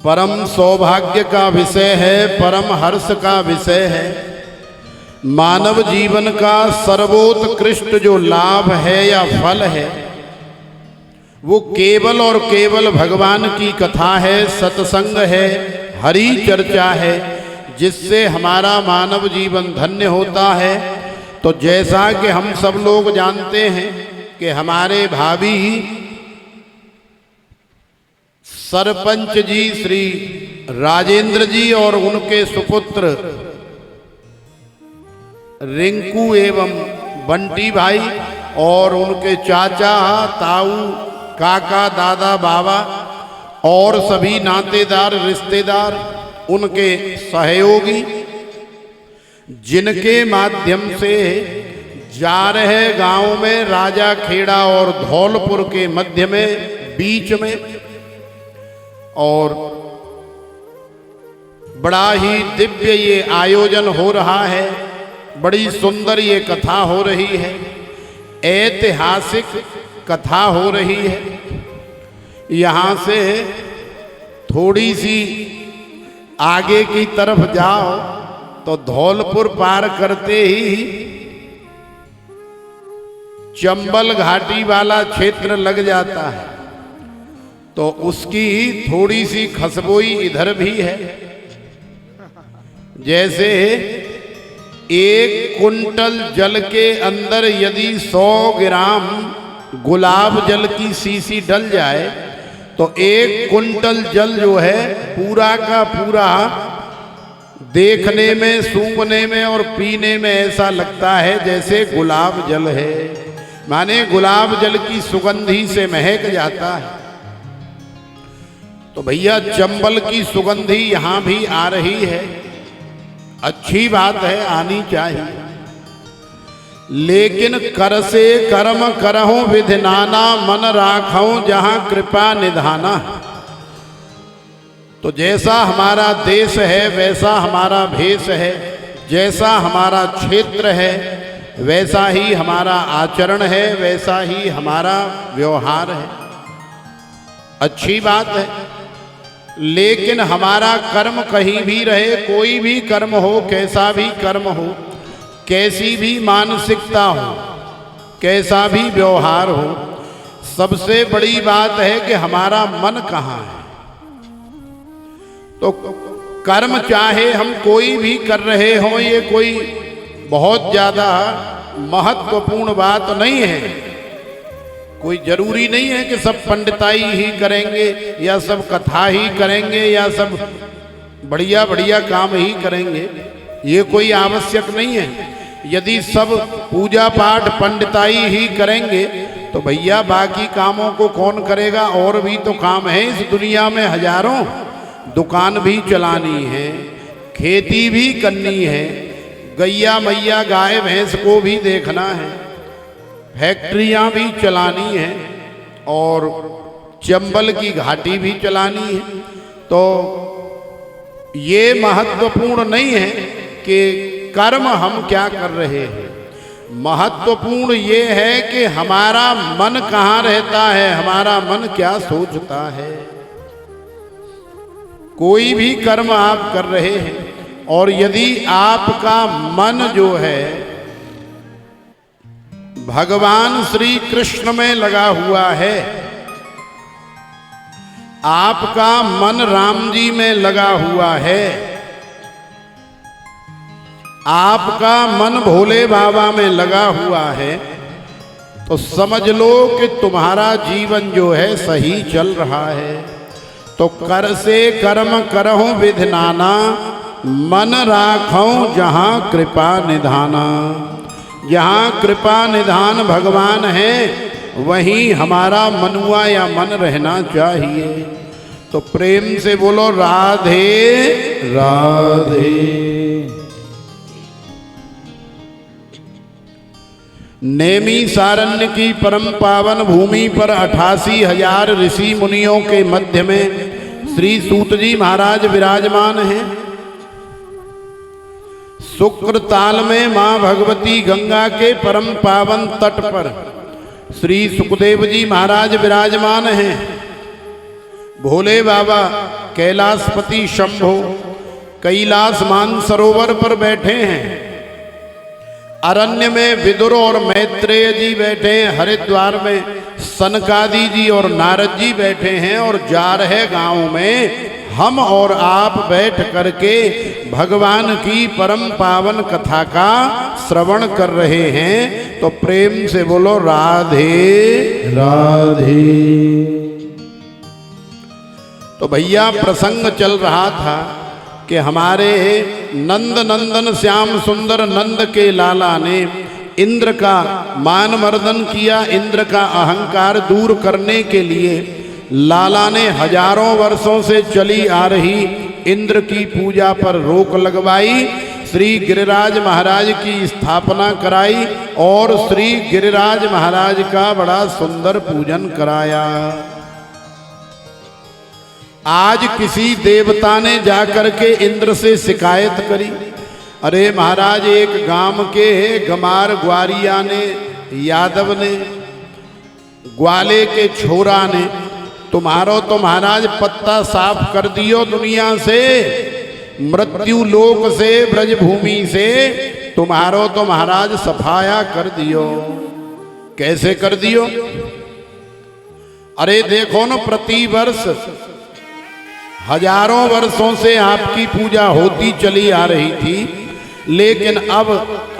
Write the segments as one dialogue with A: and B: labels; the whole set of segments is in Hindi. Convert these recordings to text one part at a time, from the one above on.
A: परम सौभाग्य का विषय है, परम हर्ष का विषय है। मानव जीवन का सर्वोत्कृष्ट जो लाभ है या फल है वो केवल और केवल भगवान की कथा है, सत्संग है, हरि चर्चा है, जिससे हमारा मानव जीवन धन्य होता है। तो जैसा कि हम सब लोग जानते हैं कि हमारे भाभी सरपंच जी श्री राजेंद्र जी और उनके सुपुत्र रिंकू एवं बंटी भाई और उनके चाचा, ताऊ, काका, दादा, बाबा और सभी नातेदार, रिश्तेदार, उनके सहयोगी, जिनके माध्यम से जा रहे गांव में राजा खेड़ा और धौलपुर के मध्य में बीच में, और बड़ा ही दिव्य ये आयोजन हो रहा है, बड़ी सुंदर ये कथा हो रही है, ऐतिहासिक कथा हो रही है। यहाँ से थोड़ी सी आगे की तरफ जाओ तो धौलपुर पार करते ही चंबल घाटी वाला क्षेत्र लग जाता है। तो उसकी थोड़ी सी खसबोई इधर भी है। जैसे 1 कुंटल जल के अंदर यदि 100 ग्राम गुलाब जल की शीशी डल जाए तो 1 कुंटल जल जो है पूरा का पूरा देखने में, सूंघने में और पीने में ऐसा लगता है जैसे गुलाब जल है, माने गुलाब जल की सुगंधी से महक जाता है। तो भैया चंबल की सुगंधी यहाँ भी आ रही है, अच्छी बात है, आनी चाहिए। लेकिन कर से कर्म करहूं विधि नाना, मन राखूं जहां कृपा निधाना। तो जैसा हमारा देश है वैसा हमारा भेष है, जैसा हमारा क्षेत्र है वैसा ही हमारा आचरण है, वैसा ही हमारा व्यवहार है, अच्छी बात है। लेकिन हमारा कर्म कहीं भी रहे, कोई भी कर्म हो, कैसा भी कर्म हो, कैसी भी मानसिकता हो, कैसा भी व्यवहार हो, सबसे बड़ी बात है कि हमारा मन कहाँ है। तो कर्म चाहे हम कोई भी कर रहे हों, ये कोई बहुत ज़्यादा महत्वपूर्ण बात नहीं है। कोई जरूरी नहीं है कि सब पंडिताई ही करेंगे या सब कथा ही करेंगे या सब बढ़िया बढ़िया काम ही करेंगे, ये कोई आवश्यक नहीं है। यदि सब पूजा पाठ पंडिताई ही करेंगे तो भैया बाकी कामों को कौन करेगा? और भी तो काम है इस दुनिया में हजारों। दुकान भी चलानी है, खेती भी करनी है, गैया मैया गाय भैंस को भी देखना है, फैक्ट्रियां भी चलानी है और चंबल की घाटी भी चलानी है। तो ये महत्वपूर्ण नहीं है कि कर्म हम क्या कर रहे हैं, महत्वपूर्ण ये है कि हमारा मन कहाँ रहता है, हमारा मन क्या सोचता है। कोई भी कर्म आप कर रहे हैं और यदि आपका मन जो है भगवान श्री कृष्ण में लगा हुआ है, आपका मन राम जी में लगा हुआ है, आपका मन भोले बाबा में लगा हुआ है, तो समझ लो कि तुम्हारा जीवन जो है सही चल रहा है। तो कर से कर्म करहूं विधि नाना, मन राखूं जहां कृपा निधाना। जहाँ कृपा निधान भगवान है वहीं हमारा मनुआ या मन रहना चाहिए। तो प्रेम से बोलो राधे राधे। नेमी सारण्य की परम पावन भूमि पर 88,000 ऋषि मुनियों के मध्य में श्री सूत जी महाराज विराजमान हैं। शुक्र ताल में मां भगवती गंगा के परम पावन तट पर श्री सुखदेव जी महाराज विराजमान हैं। भोले बाबा कैलाशपति शंभो कैलाश मानसरोवर पर बैठे हैं। अरण्य में विदुर और मैत्रेय जी बैठे हैं। हरिद्वार में सनकादि जी और नारद जी बैठे हैं। और जा रहे गांव में हम और आप बैठ करके भगवान की परम पावन कथा का श्रवण कर रहे हैं। तो प्रेम से बोलो राधे राधे। तो भैया प्रसंग चल रहा था कि हमारे नंद नंदन श्याम सुंदर नंद के लाला ने इंद्र का मान मर्दन किया। इंद्र का अहंकार दूर करने के लिए लाला ने हजारों वर्षों से चली आ रही इंद्र की पूजा पर रोक लगवाई। श्री गिरिराज महाराज की स्थापना कराई और श्री गिरिराज महाराज का बड़ा सुंदर पूजन कराया। आज किसी देवता ने जाकर के इंद्र से शिकायत करी, अरे महाराज एक गांव के गमार ग्वारिया ने, यादव ने, ग्वाले के छोरा ने तुम्हारो तो महाराज पत्ता साफ कर दियो दुनिया से, मृत्यु लोक से, ब्रजभूमि से तुम्हारो तो महाराज सफाया कर दियो। कैसे कर दियो? अरे देखो न, प्रतिवर्ष हजारों वर्षों से आपकी पूजा होती चली आ रही थी, लेकिन अब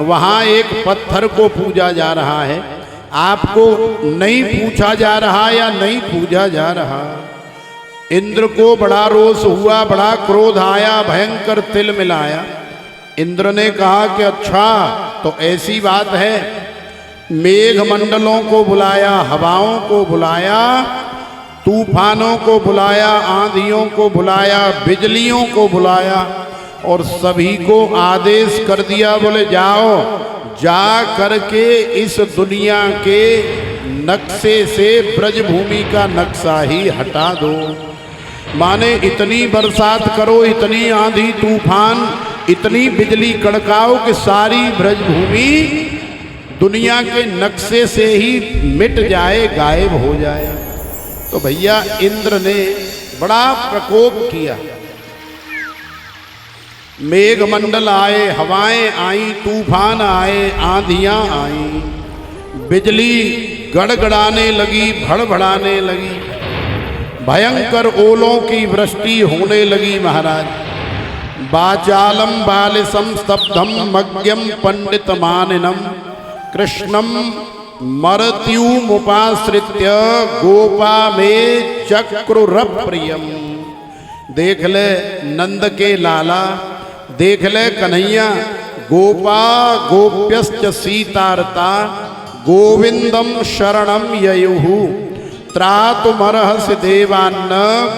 A: वहां एक पत्थर को पूजा जा रहा है, आपको नहीं पूछा जा रहा या नहीं पूजा जा रहा। इंद्र को बड़ा रोष हुआ, बड़ा क्रोध आया, भयंकर तिल मिलाया। इंद्र ने कहा कि अच्छा तो ऐसी बात है, मेघ मंडलों को बुलाया, हवाओं को बुलाया, तूफानों को बुलाया, आंधियों को बुलाया, बिजलियों को बुलाया और सभी को आदेश कर दिया, बोले जाओ, जा करके इस दुनिया के नक्शे से ब्रजभूमि का नक्शा ही हटा दो। माने इतनी बरसात करो, इतनी आंधी तूफान, इतनी बिजली कड़काओ कि सारी ब्रजभूमि दुनिया के नक्शे से ही मिट जाए, गायब हो जाए। तो भैया इंद्र ने बड़ा प्रकोप किया। मेघमंडल आए, हवाएं आई, तूफान आए, आंधियां आई, बिजली गड़गड़ाने लगी, भड़भड़ाने लगी, भयंकर ओलों की वृष्टि होने लगी। महाराज बाचालम बालिसम स्तब्धम मग्यम पंडित मानिनम कृष्णम मर्त्युमुपाश्रित्य गोपा में चक्रुर प्रियम। देख ले नंद के लाला, देख ले कन्हैया, गोपा गोप्यश्च सीतारता गोविंदम शरणम ययुहु त्रातुमर्हसि देवान्न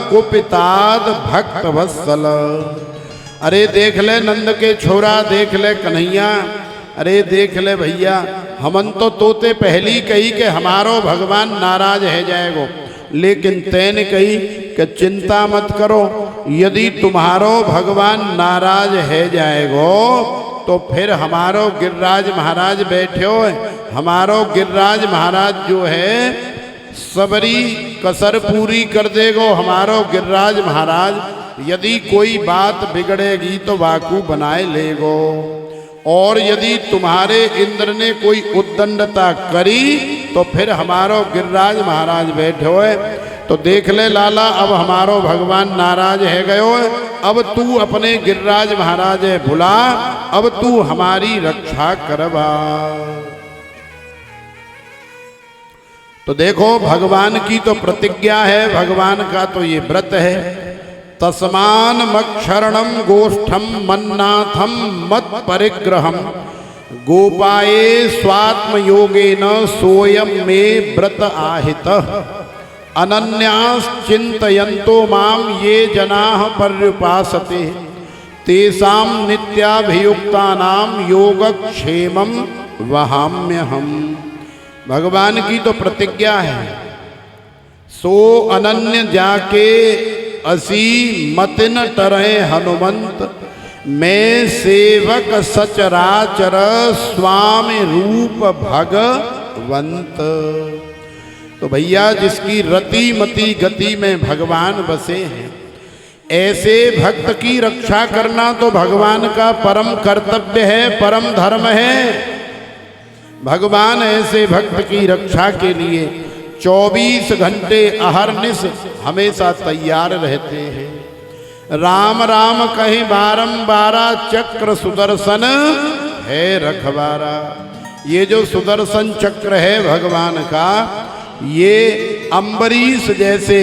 A: कुपिताद भक्त वत्सल। अरे देख ले नंद के छोरा, देख ले कन्हैया, अरे देख ले भैया, हमन तो तोते पहली कही कि हमारो भगवान नाराज है जाएगो, लेकिन तैने कही कि चिंता मत करो, यदि तुम्हारो भगवान नाराज है जाएगो तो फिर हमारो गिरिराज महाराज बैठे हो, हमारो गिरिराज महाराज जो है सबरी कसर पूरी कर देगो। हमारो गिरिराज महाराज यदि कोई बात बिगड़ेगी तो वाकू बनाए लेगो, और यदि तुम्हारे इंद्र ने कोई उद्दंडता करी तो फिर हमारो गिरिराज महाराज बैठे हुए। तो देख ले लाला, अब हमारो भगवान नाराज है गयो, अब तू अपने गिरिराज महाराज भुला, अब तू हमारी रक्षा करवा। तो देखो भगवान की तो प्रतिज्ञा है, भगवान का तो ये व्रत है। तस्मान मक्षरणम गोष्ठम मन्नाथम मत परिग्रहम गोपाये स्वात्म योगेन सोयम में व्रत आहित अनन्याश्चिन्तयन्तो माम ये जनाः पर्युपासते तेषां नित्याभियुक्तानां योगक्षेमं वहाम्यहम्। भगवान की तो प्रतिज्ञा है, सो अनन्य जाके असी मतिन टरे हनुमंत, मैं सेवक सचराचर स्वामी रूप भगवंत। तो भैया जिसकी रति मति गति में भगवान बसे हैं, ऐसे भक्त की रक्षा करना तो भगवान का परम कर्तव्य है, परम धर्म है। भगवान ऐसे भक्त की रक्षा के लिए 24 घंटे अहरनिश हमेशा तैयार रहते हैं। राम राम कहे बारंबारा, चक्र सुदर्शन है रखवारा। ये जो सुदर्शन चक्र है भगवान का, ये अम्बरीश जैसे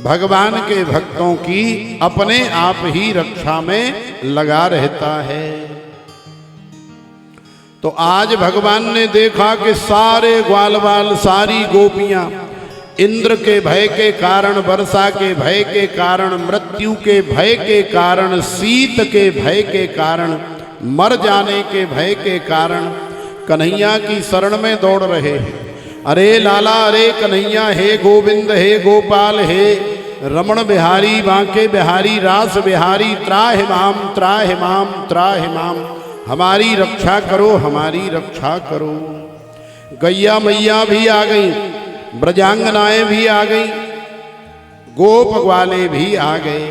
A: भगवान के भक्तों की अपने आप ही रक्षा में लगा रहता है। तो आज भगवान ने देखा कि सारे ग्वाल बाल, सारी गोपियां इंद्र के भय के कारण, वर्षा के भय के कारण, मृत्यु के भय के कारण, शीत के भय के कारण, मर जाने के भय के कारण कन्हैया की शरण में दौड़ रहे हैं। अरे लाला, अरे कन्हैया, हे गोविंद, हे गोपाल, हे रमण बिहारी, बांके बिहारी, रास बिहारी, त्राहि माम, त्राहि माम, त्राहि माम, हमारी रक्षा करो, हमारी रक्षा करो। गैया मैया भी आ गई, ब्रजांगनाएं भी आ गई, गोप ग्वाले भी आ गए।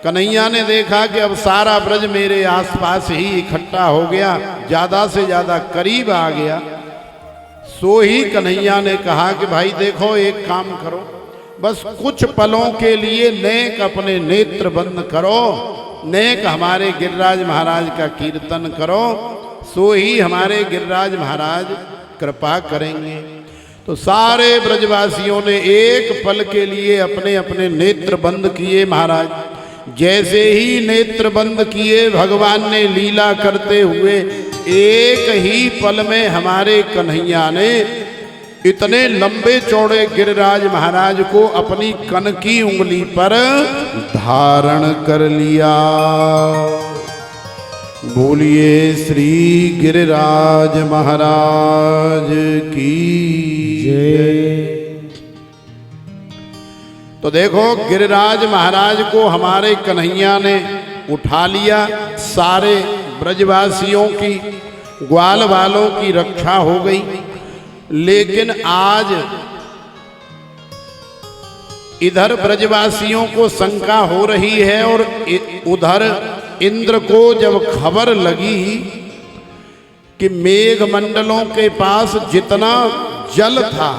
A: कन्हैया ने देखा कि अब सारा ब्रज मेरे आसपास ही इकट्ठा हो गया, ज्यादा से ज्यादा करीब आ गया। सो ही कन्हैया ने कहा कि भाई देखो, एक काम करो, बस कुछ पलों के लिए नेक अपने नेत्र बंद करो, नेक हमारे गिरिराज महाराज का कीर्तन करो, सो ही हमारे गिरिराज महाराज कृपा करेंगे। तो सारे ब्रजवासियों ने एक पल के लिए अपने अपने नेत्र बंद किए। महाराज जैसे ही नेत्र बंद किए, भगवान ने लीला करते हुए एक ही पल में हमारे कन्हैया ने इतने लंबे चौड़े गिरिराज महाराज को अपनी कनकी उंगली पर धारण कर लिया। बोलिए श्री गिरिराज महाराज की जय। तो देखो, गिरिराज महाराज को हमारे कन्हैया ने उठा लिया। सारे ब्रजवासियों की, ग्वाल वालों की रक्षा हो गई। लेकिन आज इधर ब्रजवासियों को शंका हो रही है और उधर इंद्र को जब खबर लगी कि मेघ मंडलों के पास जितना जल था,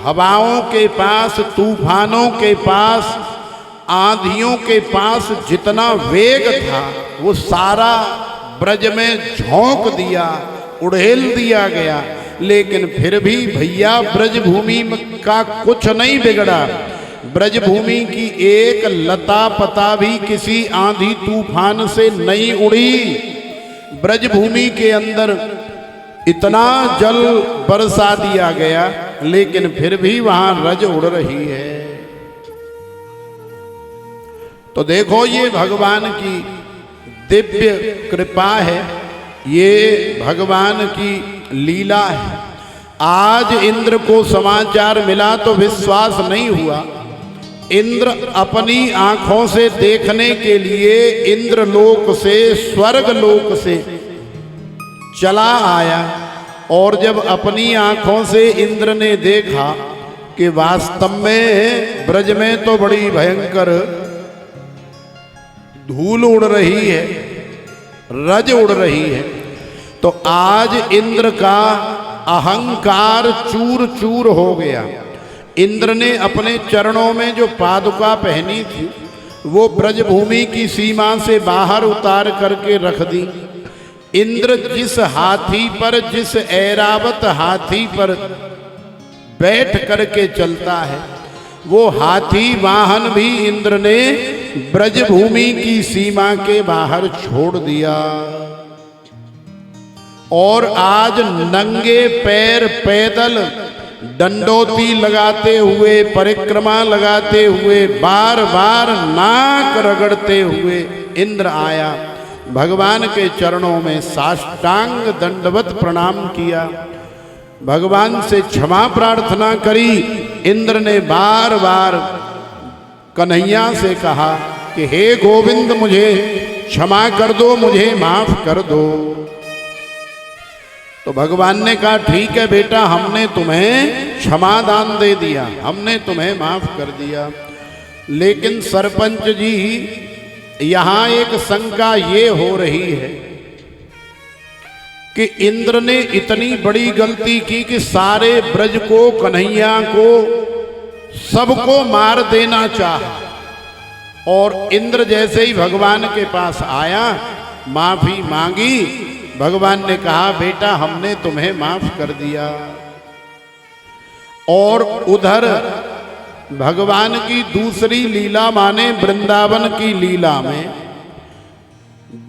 A: हवाओं के पास, तूफानों के पास, आंधियों के पास जितना वेग था, वो सारा ब्रज में झोंक दिया, उड़ेल दिया गया। लेकिन फिर भी भैया ब्रजभूमि का कुछ नहीं बिगड़ा। ब्रजभूमि की एक लता पता भी किसी आंधी तूफान से नहीं उड़ी। ब्रजभूमि के अंदर इतना जल बरसा दिया गया, लेकिन फिर भी वहां रज उड़ रही है। तो देखो, ये भगवान की दिव्य कृपा है, ये भगवान की लीला है। आज इंद्र को समाचार मिला तो विश्वास नहीं हुआ। इंद्र अपनी आंखों से देखने के लिए इंद्रलोक से, स्वर्ग लोक से चला आया। और जब अपनी आंखों से इंद्र ने देखा कि वास्तव में ब्रज में तो बड़ी भयंकर धूल उड़ रही है, रज उड़ रही है, तो आज इंद्र का अहंकार चूर चूर हो गया। इंद्र ने अपने चरणों में जो पादुका पहनी थी, वो ब्रजभूमि की सीमा से बाहर उतार करके रख दी। इंद्र जिस हाथी पर, जिस ऐरावत हाथी पर बैठ करके चलता है, वो हाथी वाहन भी इंद्र ने ब्रजभूमि की सीमा के बाहर छोड़ दिया। और आज नंगे पैर पैदल दंडोती लगाते हुए, परिक्रमा लगाते हुए, बार बार नाक रगड़ते हुए इंद्र आया। भगवान के चरणों में साष्टांग दंडवत प्रणाम किया, भगवान से क्षमा प्रार्थना करी। इंद्र ने बार बार कन्हैया से कहा कि हे गोविंद, मुझे क्षमा कर दो, मुझे माफ कर दो। तो भगवान ने कहा ठीक है बेटा, हमने तुम्हें क्षमादान दे दिया, हमने तुम्हें माफ कर दिया। लेकिन सरपंच जी, यहां एक शंका ये हो रही है कि इंद्र ने इतनी बड़ी गलती की कि सारे ब्रज को, कन्हैया को, सबको मार देना चाहा, और इंद्र जैसे ही भगवान के पास आया, माफी मांगी, भगवान ने कहा बेटा हमने तुम्हें माफ कर दिया। और उधर भगवान की दूसरी लीला माने वृंदावन की लीला में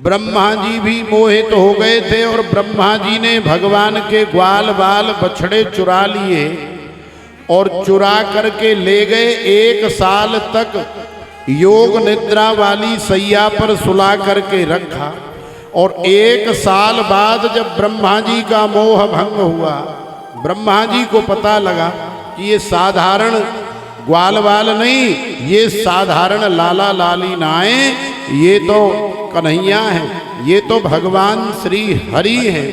A: ब्रह्मा जी भी मोहित हो गए थे, और ब्रह्मा जी ने भगवान के ग्वाल बाल बछड़े चुरा लिए और चुरा करके ले गए। 1 साल तक योग निद्रा वाली सैया पर सुला करके रखा, और 1 साल बाद जब ब्रह्मा जी का मोह भंग हुआ, ब्रह्मा जी को पता लगा कि ये साधारण ग्वाल बाल नहीं, ये साधारण लाला लाली नाएं, ये तो कन्हैया है, ये तो भगवान श्री हरि है,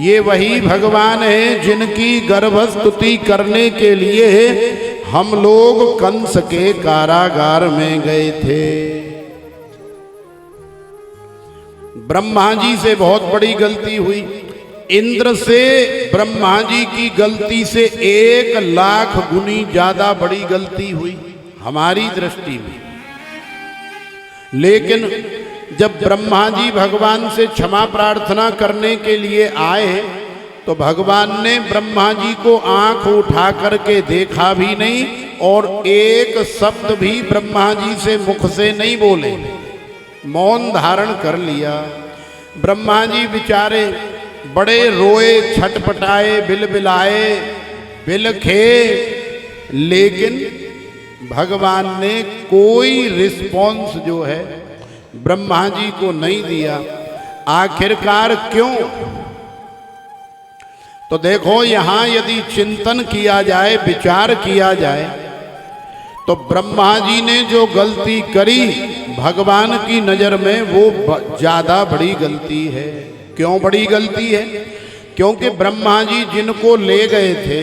A: ये वही भगवान है जिनकी गर्भस्तुति करने के लिए हम लोग कंस के कारागार में गए थे। ब्रह्मा जी से बहुत बड़ी गलती हुई। इंद्र से ब्रह्मा जी की गलती से 1 लाख गुनी ज्यादा बड़ी गलती हुई हमारी दृष्टि में। लेकिन जब ब्रह्मा जी भगवान से क्षमा प्रार्थना करने के लिए आए, तो भगवान ने ब्रह्मा जी को आंख उठा करके देखा भी नहीं, और एक शब्द भी ब्रह्मा जी से मुख से नहीं बोले, मौन धारण कर लिया। ब्रह्मा जी बेचारे बड़े रोए, छटपटाए, बिलबिलाए, बिलखे, लेकिन भगवान ने कोई रिस्पॉन्स जो है ब्रह्मा जी को नहीं दिया। आखिरकार क्यों? तो देखो, यहां यदि चिंतन किया जाए, विचार किया जाए, तो ब्रह्मा जी ने जो गलती करी भगवान की नजर में वो ज्यादा बड़ी गलती है। क्यों बड़ी गलती है? क्योंकि ब्रह्मा जी जिनको ले गए थे,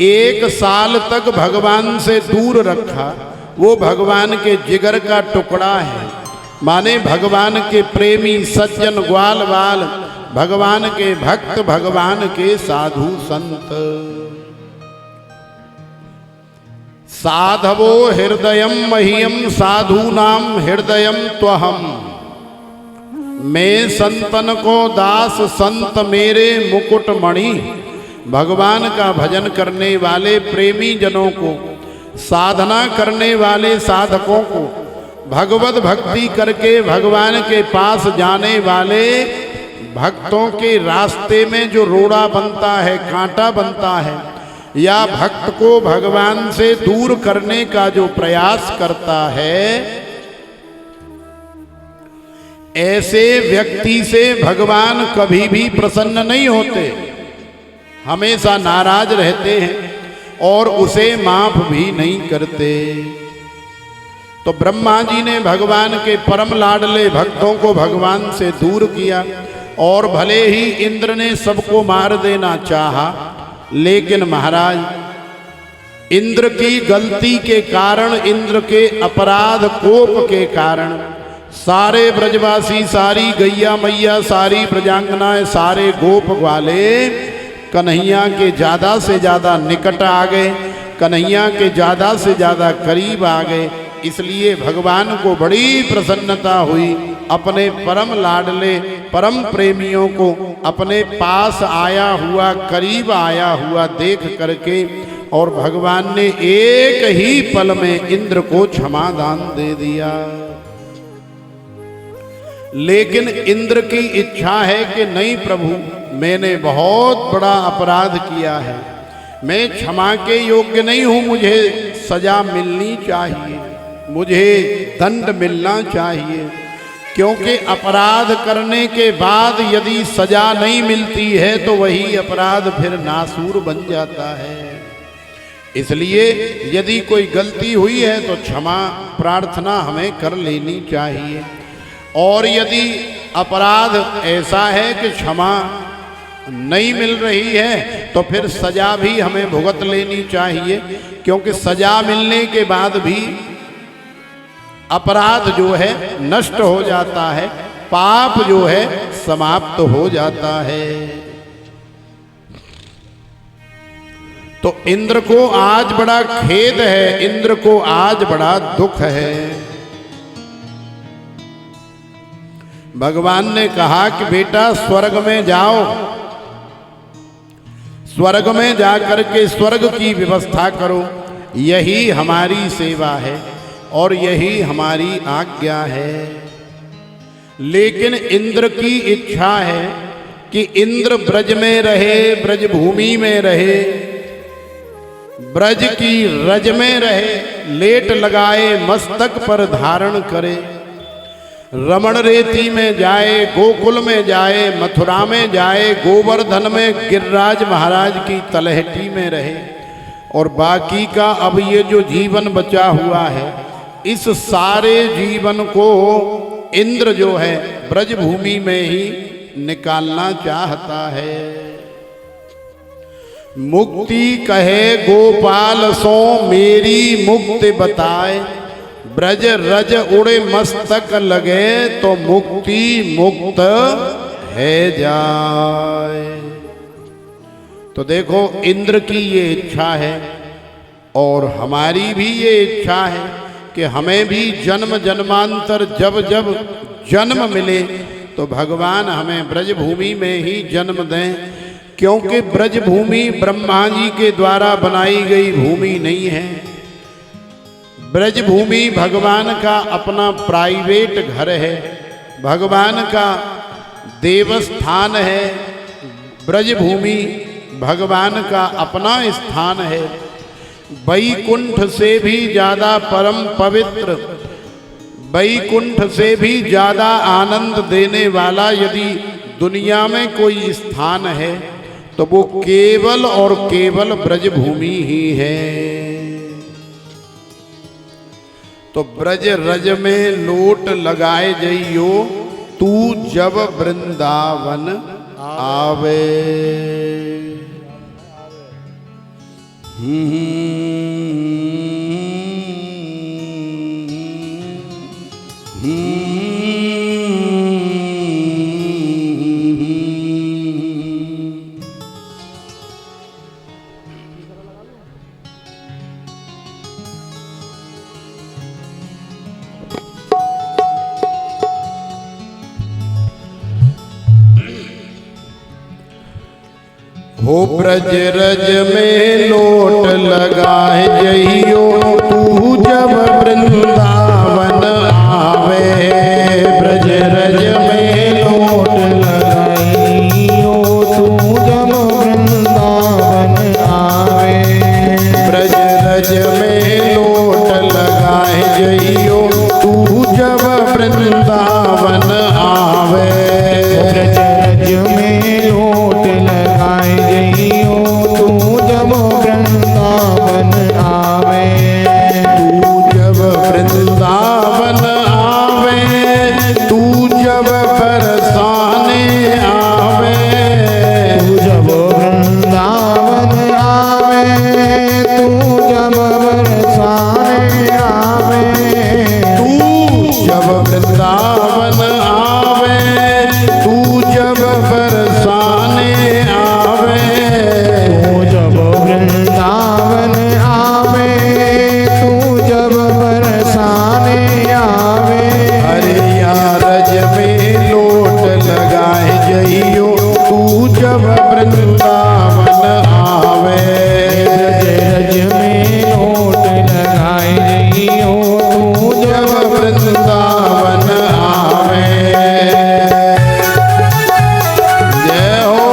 A: 1 साल तक भगवान से दूर रखा, वो भगवान के जिगर का टुकड़ा है, माने भगवान के प्रेमी सज्जन ग्वाल बाल, भगवान के भक्त, भगवान के साधु संत। साधवो हृदयम मह्यम साधूनाम हृदयम त्वहम, मैं संतन को दास संत मेरे मुकुट मणि। भगवान का भजन करने वाले प्रेमी जनों को, साधना करने वाले साधकों को, भगवत भक्ति करके भगवान के पास जाने वाले भक्तों के रास्ते में जो रोड़ा बनता है, कांटा बनता है, या भक्त को भगवान से दूर करने का जो प्रयास करता है, ऐसे व्यक्ति से भगवान कभी भी प्रसन्न नहीं होते, हमेशा नाराज रहते हैं और उसे माफ भी नहीं करते। तो ब्रह्मा जी ने भगवान के परम लाडले भक्तों को भगवान से दूर किया, और भले ही इंद्र ने सबको मार देना चाहा, लेकिन महाराज इंद्र की गलती के कारण, इंद्र के अपराध कोप के कारण सारे ब्रजवासी, सारी गैया मैया, सारी ब्रजांगनाएं, सारे गोप वाले कन्हैया के ज्यादा से ज्यादा निकट आ गए, कन्हैया के ज्यादा से ज्यादा करीब आ गए। इसलिए भगवान को बड़ी प्रसन्नता हुई, अपने परम लाडले, परम प्रेमियों को अपने पास आया हुआ, करीब आया हुआ देख करके, और भगवान ने एक ही पल में इंद्र को क्षमादान दे दिया। लेकिन इंद्र की इच्छा है कि नहीं प्रभु, मैंने बहुत बड़ा अपराध किया है, मैं क्षमा के योग्य नहीं हूं, मुझे सजा मिलनी चाहिए, मुझे दंड मिलना चाहिए, क्योंकि अपराध करने के बाद यदि सजा नहीं मिलती है तो वही अपराध फिर नासूर बन जाता है। इसलिए यदि कोई गलती हुई है तो क्षमा प्रार्थना हमें कर लेनी चाहिए, और यदि अपराध ऐसा है कि क्षमा नहीं मिल रही है तो फिर सजा भी हमें भुगत लेनी चाहिए, क्योंकि सजा मिलने के बाद भी अपराध जो है नष्ट हो जाता है, पाप जो है समाप्त हो जाता है। तो इंद्र को आज बड़ा खेद है, इंद्र को आज बड़ा दुख है। भगवान ने कहा कि बेटा स्वर्ग में जाओ, स्वर्ग में जाकर के स्वर्ग की व्यवस्था करो, यही हमारी सेवा है और यही हमारी आज्ञा है। लेकिन इंद्र की इच्छा है कि इंद्र ब्रज में रहे, ब्रज भूमि में रहे, ब्रज की रज में रहे, लेट लगाए मस्तक पर धारण करे, रमण रेती में जाए, गोकुल में जाए, मथुरा में जाए, गोवर्धन में गिरिराज महाराज की तलहटी में रहे, और बाकी का अब ये जो जीवन बचा हुआ है इस सारे जीवन को इंद्र जो है ब्रज भूमि में ही निकालना चाहता है। मुक्ति कहे गोपाल सो मेरी मुक्ति बताए, ब्रज रज उड़े मस्तक लगे तो मुक्ति मुक्त है जाए। तो देखो इंद्र की ये इच्छा है और हमारी भी ये इच्छा है कि हमें भी जन्म जन्मांतर जब जब जन्म मिले तो भगवान हमें ब्रज भूमि में ही जन्म दें, क्योंकि ब्रज भूमि ब्रह्मा जी के द्वारा बनाई गई भूमि नहीं है। ब्रज भूमि भगवान का अपना प्राइवेट घर है, भगवान का देवस्थान है। ब्रज भूमि भगवान का अपना स्थान है। वैकुंठ से भी ज्यादा परम पवित्र, वैकुंठ से भी ज्यादा आनंद देने वाला यदि दुनिया में कोई स्थान है तो वो केवल और केवल ब्रज भूमि ही है। तो ब्रज रज में लोट लगाए जइयो तू जब वृंदावन आवे। हो ब्रज रज में लोट लगाए जइयो तू जब वृंदावन आवे। ब्रज रज में लोट लगाइयो तू जब वृंदावन आवे। ब्रज रज में लोट लगाए जइयो तू जब वृंदावन आवे। ब्रज रज में लोट लगाए जइयो तू जब वृंदावन आवे। तू जब वृंदावन आवे, तू जब बरसाने आवे। तू जब वृंदावन आवे, तू जब बरसाने आवे। तू जब वृंदावन आवे, तू जब बरसाने आवे। तू जब वृंदावन आवे, तू जब बरसाने आवे। अरे यार रज में लोट लगाए जइयो तू जब वृंदावन आवे। रज में लोट लगाए जइयो तू जब वृंदावन आवे। जय हो।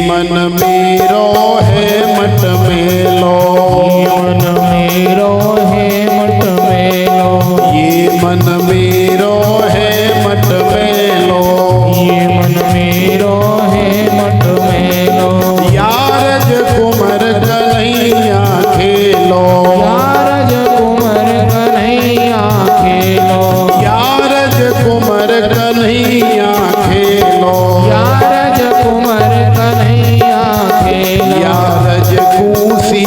A: मन मेरो है मट मेलो,
B: मन मेरो है मट मेलो,
A: ये मन मेरो है मट मेलो,
B: ये मन मेरो है मट मेलो।
A: यारज कुमर कन्हैया खेलो,
B: यारज कुमर कन्हैया खेलो,
A: यारज कुमर कन्हैया खेलो,
B: यारज कुमर कन्हैया खेलो।
A: यारज कूसी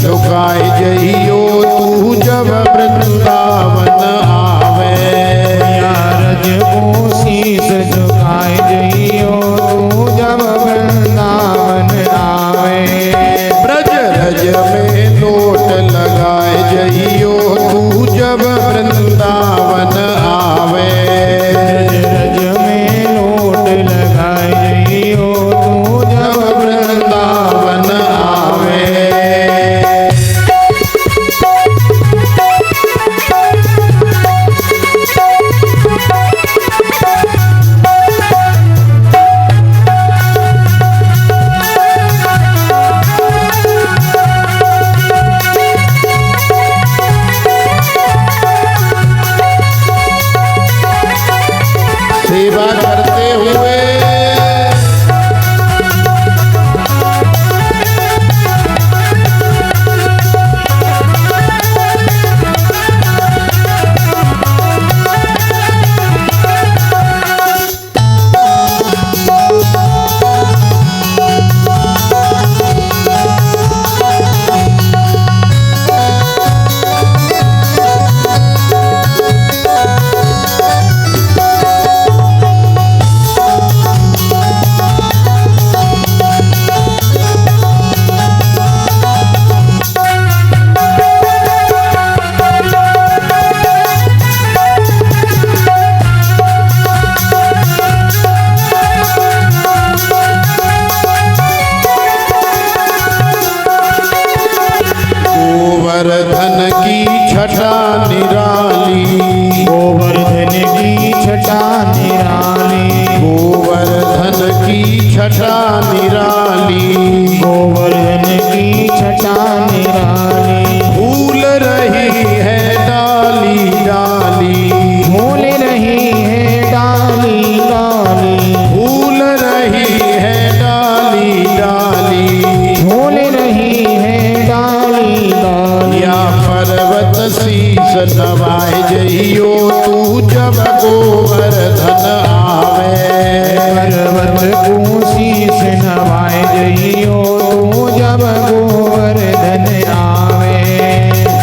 A: झुकाए जइयो तू जब वृंदावन आवे,
B: यारज को शीस झुकाए जइयो तू जब वृंदावन आवे।
A: ब्रज रज में लोट लगाए जइयो तू जब वृंदावन आवे,
B: रज रज में लोट लगाए जइयो तू
A: जब
B: जब
A: वृंदावन आवे। सेवा करते हुए गोवर्धन की छटा निराली,
B: गोवर्धन की छटा निराली,
A: गोवर्धन की छटा निराली,
B: गोवर्धन की छटा निराली।
A: भूल रही है डाली डाली,
B: भूल रही है डाली डाली,
A: भूल रही है डाली डाली,
B: भूल रही है डाली डाली।
A: या पर्वत शीस नवाए जइयो तू जब गोवर्धन आवे,
B: पर्वत को शीस नवाए जइयो तू जब गोवर्धन आवे।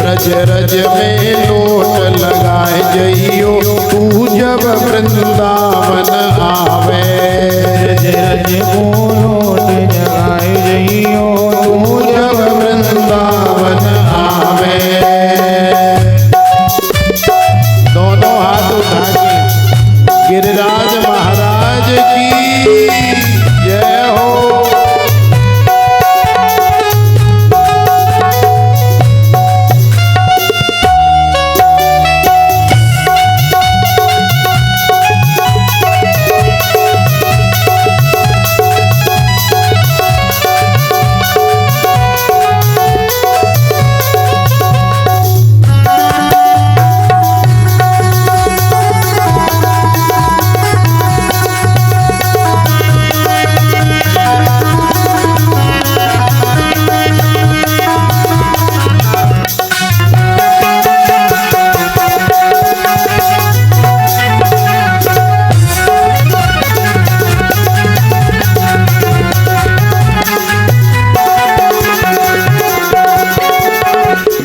A: ब्रज रज में लोट लगाए जइयो तू जब वृंदावन आवे,
B: रज रज को लोट जगाए जइयो तू
A: जब
B: जब
A: वृंदावन आवे। दोनों हाथ उठा के गिरिराज महाराज की जय हो।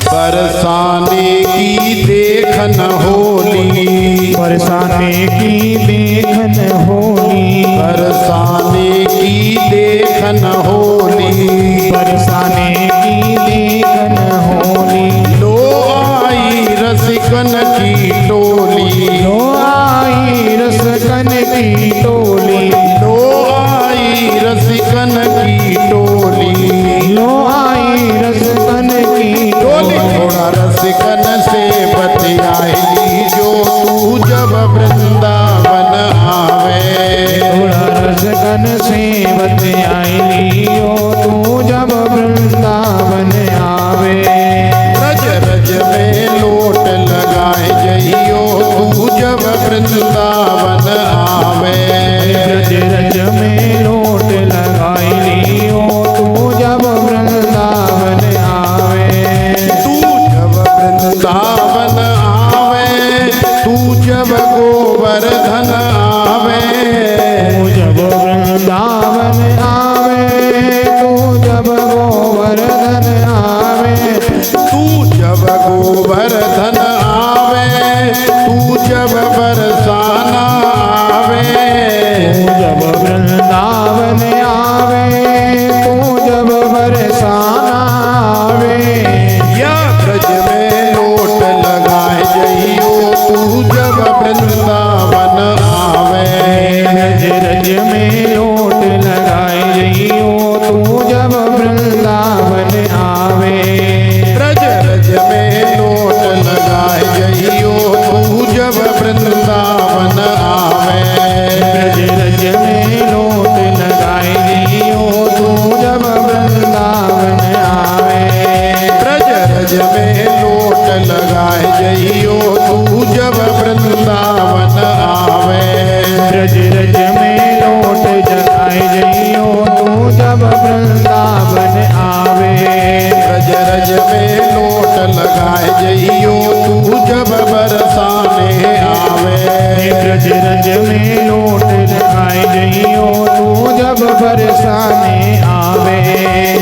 A: बरसाने की देखन होली,
B: बरसाने की देखन होली,
A: बरसाने की देखन होली,
B: बरसाने की देखन होली।
A: लो आई रसिकन की टोली,
B: लो आई रसकन की टोली,
A: लो आई रसिकन की टोली,
B: लो आई रसकन की
A: टोली
B: टोली।
A: थोड़ा रसिकन से बतियाई जो तू जब वृंदावन आवे,
B: थोड़ा रसकन से बतियाई तू जब गोवर्धन आवे,
A: तू जब गोवर्धन आवे, तू जब बरसाना आवे,
B: तू जब वृंदावन आवे, तू जब बरसाना आवे,
A: या ब्रज में लोट लगाए जइयो, तू जब वृंदावन आवे,
B: रज रज में लोट लगाए जइयो, तू जब वृंदावन आवे,
A: ब्रज रज में लोट लगाए जइयो, तू जब वृंदावन आवे,
B: रज रज में लोट लगाए जइयो, तू जब वृंदावन आवे,
A: ब्रज रज में लोट लगाए जइयो, तू जब वृंदावन आवे,
B: रज रज में लोट जगाए जइयो, तू जब वृंदावन आवे,
A: ब्रज रज में लोट लगाए जइयो, तू जब बरसाने आवे,
B: ब्रज रज में लोट लगाए जइयो, तू जब बरसाने आवे,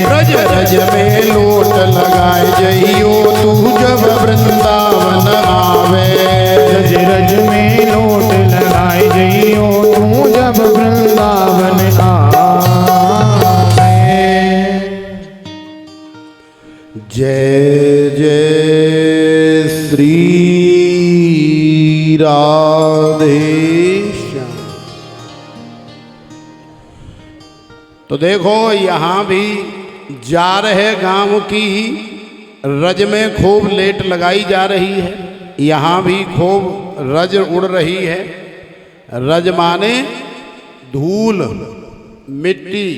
A: ब्रज रज में लोट लगाए जइयो, तू जब वृंदावन आवे,
B: रज रज में लोट लगाए जइयो, तू जब वृंदावन आवे।
A: जय जय श्री राधे श्याम। तो देखो यहाँ भी जा रहे गांव की रज में खूब लेट लगाई जा रही है, यहाँ भी खूब रज उड़ रही है। रज माने धूल मिट्टी।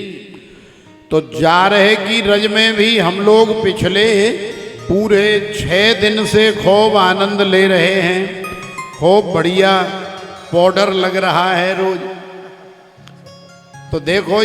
A: तो जा रहे की रज में भी हम लोग पिछले पूरे 6 दिन से खूब आनंद ले रहे हैं। खूब बढ़िया पाउडर लग रहा है रोज। तो देखो